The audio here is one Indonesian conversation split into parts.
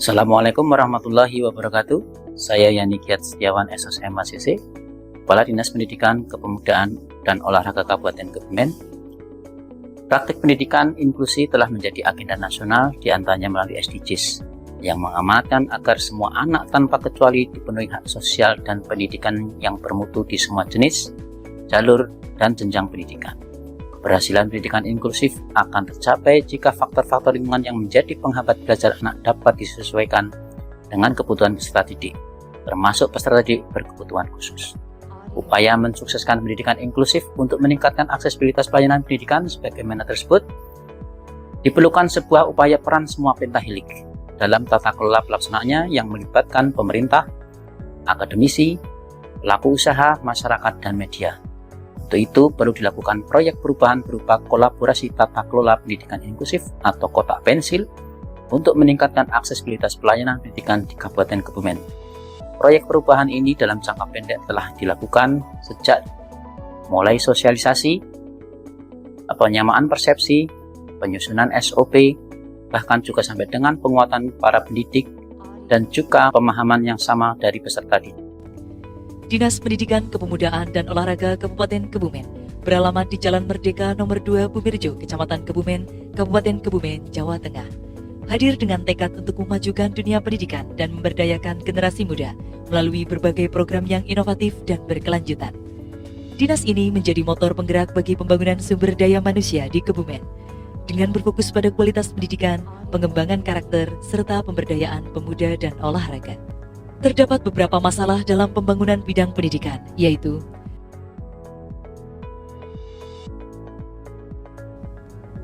Assalamualaikum warahmatullahi wabarakatuh. Saya Yani Kiat Setiawan SSM ACC, Kepala Dinas Pendidikan, Kepemudaan, dan Olahraga Kabupaten Kebumen. Praktik pendidikan inklusi telah menjadi agenda nasional, diantaranya melalui SDGs, yang mengamanatkan agar semua anak tanpa kecuali dipenuhi hak sosial dan pendidikan yang bermutu di semua jenis, jalur, dan jenjang pendidikan. Keberhasilan pendidikan inklusif akan tercapai jika faktor-faktor lingkungan yang menjadi penghambat belajar anak dapat disesuaikan dengan kebutuhan peserta didik, termasuk peserta didik berkebutuhan khusus. Upaya mensukseskan pendidikan inklusif untuk meningkatkan aksesibilitas pelayanan pendidikan sebagaimana tersebut, diperlukan sebuah upaya peran semua pentahelik dalam tata kelola pelaksanaannya yang melibatkan pemerintah, akademisi, pelaku usaha, masyarakat, dan media. Untuk itu, perlu dilakukan proyek perubahan berupa kolaborasi tata kelola pendidikan inklusif atau kotak pensil untuk meningkatkan aksesibilitas pelayanan pendidikan di Kabupaten Kebumen. Proyek perubahan ini dalam jangka pendek telah dilakukan sejak mulai sosialisasi, penyamaan persepsi, penyusunan SOP, bahkan juga sampai dengan penguatan para pendidik dan juga pemahaman yang sama dari peserta didik. Dinas Pendidikan, Kepemudaan, dan Olahraga Kabupaten Kebumen beralamat di Jalan Merdeka nomor 2 Bumirjo, Kecamatan Kebumen, Kabupaten Kebumen, Jawa Tengah. Hadir dengan tekad untuk memajukan dunia pendidikan dan memberdayakan generasi muda melalui berbagai program yang inovatif dan berkelanjutan. Dinas ini menjadi motor penggerak bagi pembangunan sumber daya manusia di Kebumen, dengan berfokus pada kualitas pendidikan, pengembangan karakter, serta pemberdayaan pemuda dan olahraga. Terdapat beberapa masalah dalam pembangunan bidang pendidikan, yaitu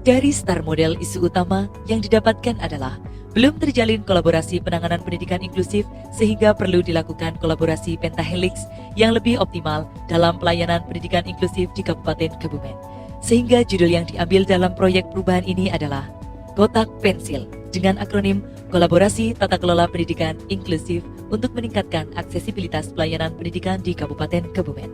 dari star model isu utama yang didapatkan adalah belum terjalin kolaborasi penanganan pendidikan inklusif sehingga perlu dilakukan kolaborasi pentahelix yang lebih optimal dalam pelayanan pendidikan inklusif di Kabupaten Kebumen. Sehingga judul yang diambil dalam proyek perubahan ini adalah Kotak Pensil dengan akronim Kolaborasi Tata Kelola Pendidikan Inklusif untuk meningkatkan aksesibilitas pelayanan pendidikan di Kabupaten Kebumen.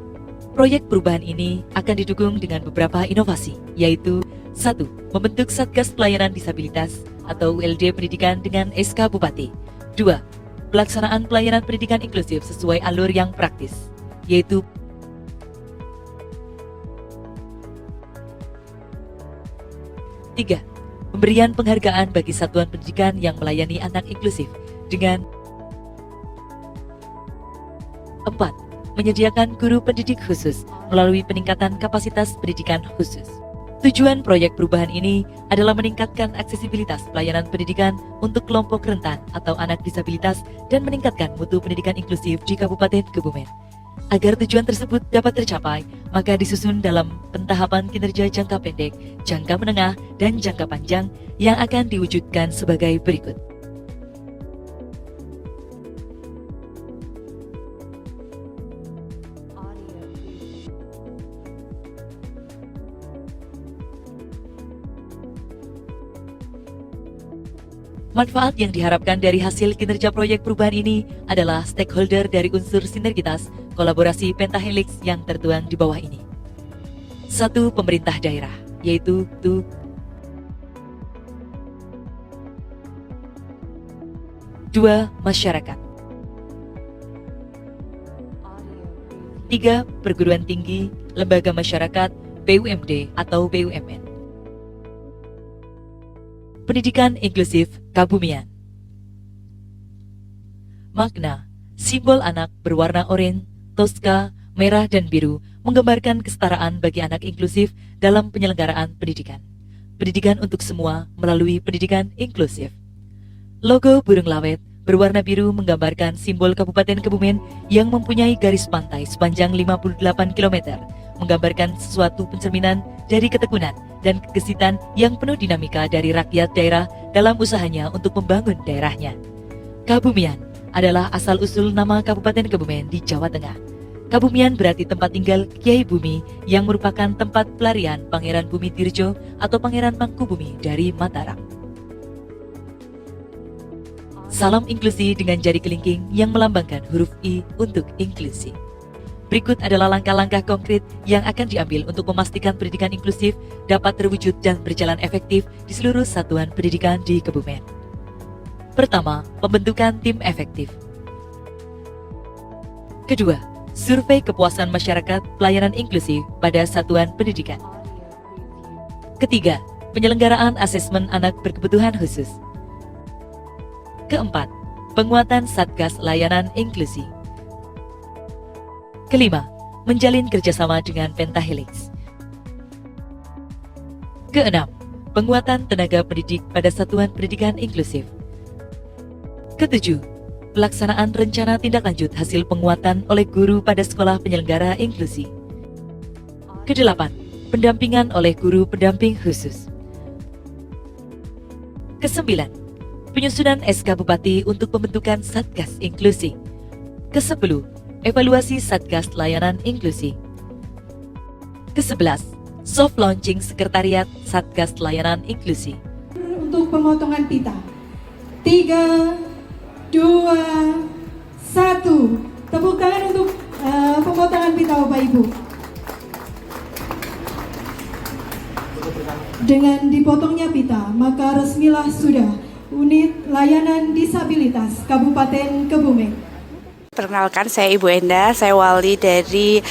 Proyek perubahan ini akan didukung dengan beberapa inovasi, yaitu 1. Membentuk Satgas Pelayanan Disabilitas atau ULD Pendidikan dengan SK Bupati. 2. Pelaksanaan pelayanan pendidikan inklusif sesuai alur yang praktis, yaitu tiga, pemberian penghargaan bagi satuan pendidikan yang melayani anak inklusif dengan 4. Menyediakan guru pendidik khusus melalui peningkatan kapasitas pendidikan khusus. Tujuan proyek perubahan ini adalah meningkatkan aksesibilitas pelayanan pendidikan untuk kelompok rentan atau anak disabilitas dan meningkatkan mutu pendidikan inklusif di Kabupaten Kebumen. Agar tujuan tersebut dapat tercapai, maka disusun dalam pentahapan kinerja jangka pendek, jangka menengah, dan jangka panjang yang akan diwujudkan sebagai berikut. Manfaat yang diharapkan dari hasil kinerja proyek perubahan ini adalah stakeholder dari unsur sinergitas kolaborasi pentahelix yang tertuang di bawah ini. 1. Pemerintah daerah, yaitu 2. Masyarakat. 3. Perguruan tinggi, lembaga masyarakat, BUMD atau BUMN. Pendidikan inklusif Kebumen. Makna, simbol anak berwarna oranye, toska, merah, dan biru menggambarkan kesetaraan bagi anak inklusif dalam penyelenggaraan pendidikan. Pendidikan untuk semua melalui pendidikan inklusif. Logo burung lawet berwarna biru menggambarkan simbol Kabupaten Kebumen yang mempunyai garis pantai sepanjang 58 km, menggambarkan sesuatu pencerminan dari ketekunan dan kegesitan yang penuh dinamika dari rakyat daerah dalam usahanya untuk membangun daerahnya. Kebumen adalah asal-usul nama Kabupaten Kebumen di Jawa Tengah. Kebumen berarti tempat tinggal Kyai Bumi yang merupakan tempat pelarian Pangeran Bumi Tirjo atau Pangeran Mangkubumi dari Mataram. Salam inklusi dengan jari kelingking yang melambangkan huruf I untuk inklusi. Berikut adalah langkah-langkah konkret yang akan diambil untuk memastikan pendidikan inklusif dapat terwujud dan berjalan efektif di seluruh satuan pendidikan di Kebumen. Pertama, pembentukan tim efektif. Kedua, survei kepuasan masyarakat pelayanan inklusif pada satuan pendidikan. Ketiga, penyelenggaraan asesmen anak berkebutuhan khusus. Keempat, penguatan Satgas Layanan Inklusi. Kelima, menjalin kerjasama dengan Pentahelix. Keenam, penguatan tenaga pendidik pada satuan pendidikan inklusif. Ketujuh, pelaksanaan rencana tindak lanjut hasil penguatan oleh guru pada sekolah penyelenggara inklusi. Kedelapan, pendampingan oleh guru pendamping khusus. Kesembilan, penyusunan SK Bupati untuk pembentukan Satgas Inklusi. Ke-10, evaluasi Satgas Layanan Inklusi. Ke-11, soft launching Sekretariat Satgas Layanan Inklusi. Untuk pemotongan pita. 3, 2, 1. Tepuk tangan untuk pemotongan pita Bapak Ibu. Dengan dipotongnya pita, maka resmilah sudah Unit Layanan Disabilitas Kabupaten Kebumen. Perkenalkan, saya Ibu Enda, saya wali dari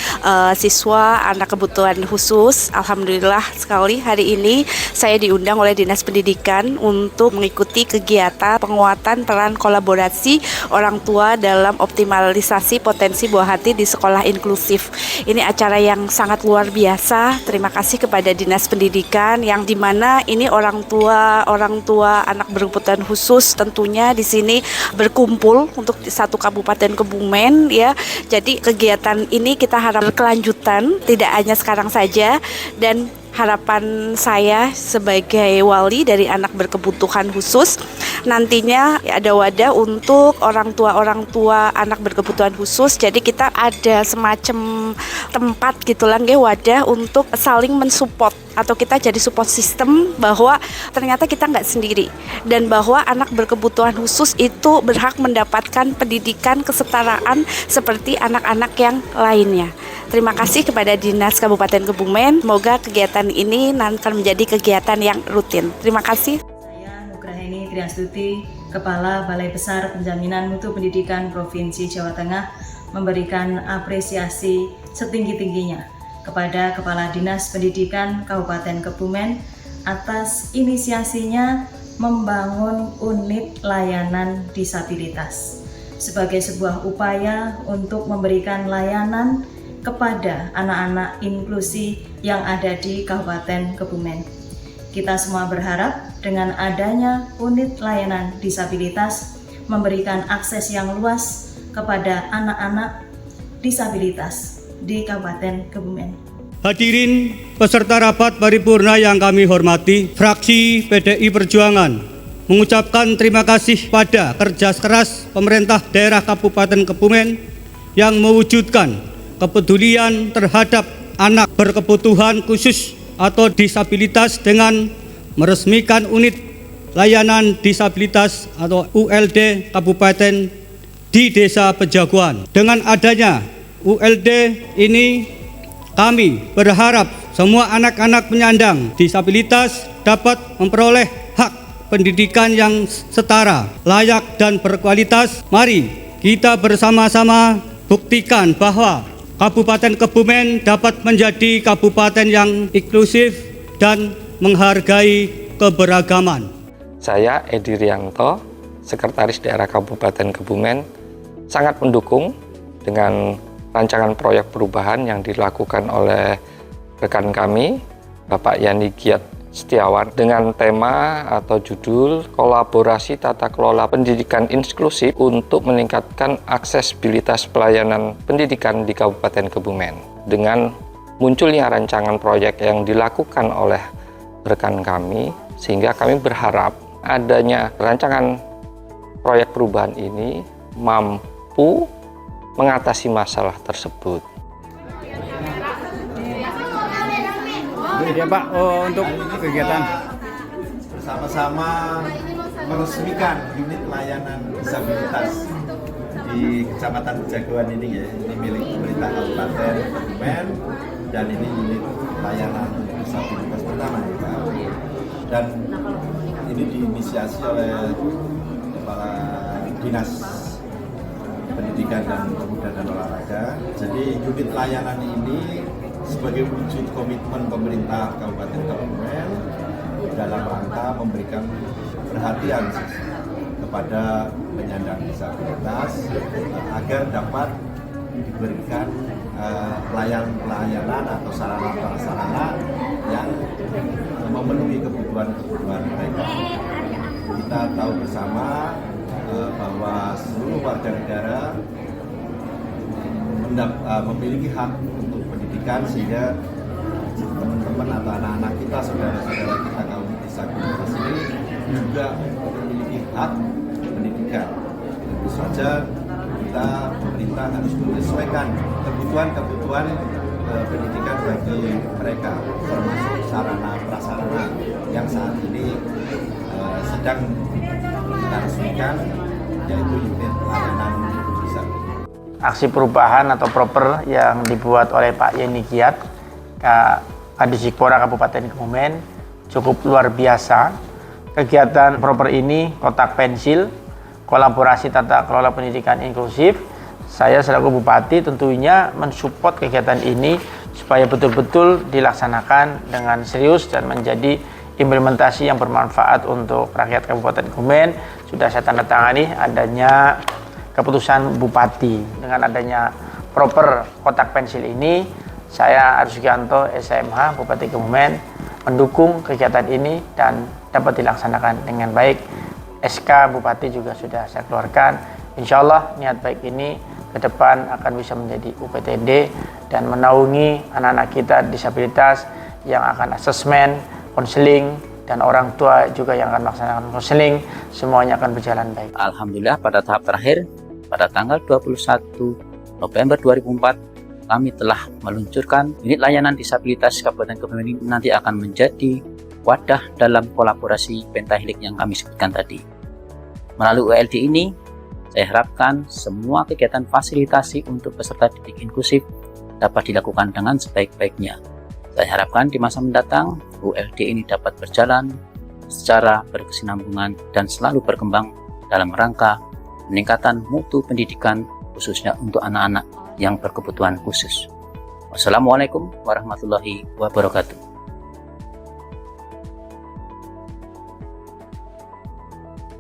siswa anak kebutuhan khusus. Alhamdulillah sekali hari ini saya diundang oleh Dinas Pendidikan untuk mengikuti kegiatan penguatan peran kolaborasi orang tua dalam optimalisasi potensi buah hati di sekolah inklusif. Ini acara yang sangat luar biasa. Terima kasih kepada Dinas Pendidikan yang dimana ini orang tua anak berkebutuhan khusus tentunya di sini berkumpul untuk satu kabupaten Kebumen ya. Jadi kegiatan ini kita harap berkelanjutan, tidak hanya sekarang saja, dan harapan saya sebagai wali dari anak berkebutuhan khusus nantinya ada wadah untuk orang tua anak berkebutuhan khusus. Jadi kita ada semacam tempat gitulah wadah untuk saling mensupport atau kita jadi support system bahwa ternyata kita nggak sendiri dan bahwa anak berkebutuhan khusus itu berhak mendapatkan pendidikan kesetaraan seperti anak-anak yang lainnya. Terima kasih kepada Dinas Kabupaten Kebumen. Semoga kegiatan ini nanti akan menjadi kegiatan yang rutin. Terima kasih. Saya Nugraheni Triastuti, Kepala Balai Besar Penjaminan Mutu Pendidikan Provinsi Jawa Tengah, memberikan apresiasi setinggi-tingginya kepada Kepala Dinas Pendidikan Kabupaten Kebumen atas inisiasinya membangun unit layanan disabilitas sebagai sebuah upaya untuk memberikan layanan kepada anak-anak inklusi yang ada di Kabupaten Kebumen. Kita semua berharap dengan adanya unit layanan disabilitas memberikan akses yang luas kepada anak-anak disabilitas di Kabupaten Kebumen. Hadirin peserta rapat paripurna yang kami hormati, fraksi PDI Perjuangan mengucapkan terima kasih pada kerja keras pemerintah daerah Kabupaten Kebumen yang mewujudkan kepedulian terhadap anak berkebutuhan khusus atau disabilitas dengan meresmikan unit layanan disabilitas atau ULD Kabupaten di Desa Pejaguan. Dengan adanya ULD ini, kami berharap semua anak-anak penyandang disabilitas dapat memperoleh hak pendidikan yang setara, layak dan berkualitas. Mari kita bersama-sama buktikan bahwa Kabupaten Kebumen dapat menjadi kabupaten yang inklusif dan menghargai keberagaman. Saya Edi Rianto, Sekretaris Daerah Kabupaten Kebumen, sangat mendukung dengan rancangan proyek perubahan yang dilakukan oleh rekan kami, Bapak Yani Giat Setiawan, dengan tema atau judul Kolaborasi Tata Kelola Pendidikan Inklusif untuk meningkatkan aksesibilitas pelayanan pendidikan di Kabupaten Kebumen. Dengan munculnya rancangan proyek yang dilakukan oleh rekan kami, sehingga kami berharap adanya rancangan proyek perubahan ini mampu mengatasi masalah tersebut. Ya Pak, untuk kegiatan bersama-sama meresmikan unit layanan disabilitas di Kecamatan Pejaguan ini ya, ini milik pemerintah Kabupaten Kebumen dan ini unit layanan disabilitas pertama ya Pak. Dan ini diinisiasi oleh Kepala Dinas Pendidikan dan Pemuda dan Olahraga. Jadi unit layanan ini sebagai wujud komitmen pemerintah Kabupaten Kebumen dalam rangka memberikan perhatian kepada penyandang disabilitas agar dapat diberikan pelayanan atau sarana-prasarana yang memenuhi kebutuhan mereka. Kita tahu bersama bahwa seluruh warga negara memiliki hak untuk pendidikan, sehingga teman-teman atau anak-anak kita, saudara-saudara kita kaum disabilitas ini juga memiliki hak pendidikan. Tentu saja kita pemerintah harus menyesuaikan kebutuhan pendidikan bagi mereka, termasuk sarana prasarana yang saat ini sedang kita resmikan, yaitu unit layanan disabilitas. Aksi perubahan atau proper yang dibuat oleh Pak Yeni Kiat, Kadisikpora Kabupaten Kebumen, cukup luar biasa. Kegiatan proper ini kotak pensil, kolaborasi tata kelola pendidikan inklusif. Saya selaku Bupati tentunya mensupport kegiatan ini supaya betul-betul dilaksanakan dengan serius dan menjadi implementasi yang bermanfaat untuk rakyat Kabupaten Kebumen. Sudah saya tanda tangani adanya keputusan Bupati. Dengan adanya proper kotak pensil ini, saya Aris Sugianto, SMH, Bupati Kebumen, mendukung kegiatan ini dan dapat dilaksanakan dengan baik. SK Bupati juga sudah saya keluarkan. Insya Allah niat baik ini ke depan akan bisa menjadi UPTD dan menaungi anak-anak kita disabilitas yang akan asesmen, konseling, dan orang tua juga yang akan melaksanakan konseling. Semuanya akan berjalan baik. Alhamdulillah, pada tahap terakhir, pada tanggal 21 November 2004, kami telah meluncurkan unit layanan disabilitas Kabupaten Kebumen. Nanti akan menjadi wadah dalam kolaborasi pentahilik yang kami sebutkan tadi. Melalui ULD ini, saya harapkan semua kegiatan fasilitasi untuk peserta didik inklusif dapat dilakukan dengan sebaik-baiknya. Saya harapkan di masa mendatang, ULD ini dapat berjalan secara berkesinambungan dan selalu berkembang dalam rangka peningkatan mutu pendidikan, khususnya untuk anak-anak yang berkebutuhan khusus. Wassalamualaikum warahmatullahi wabarakatuh.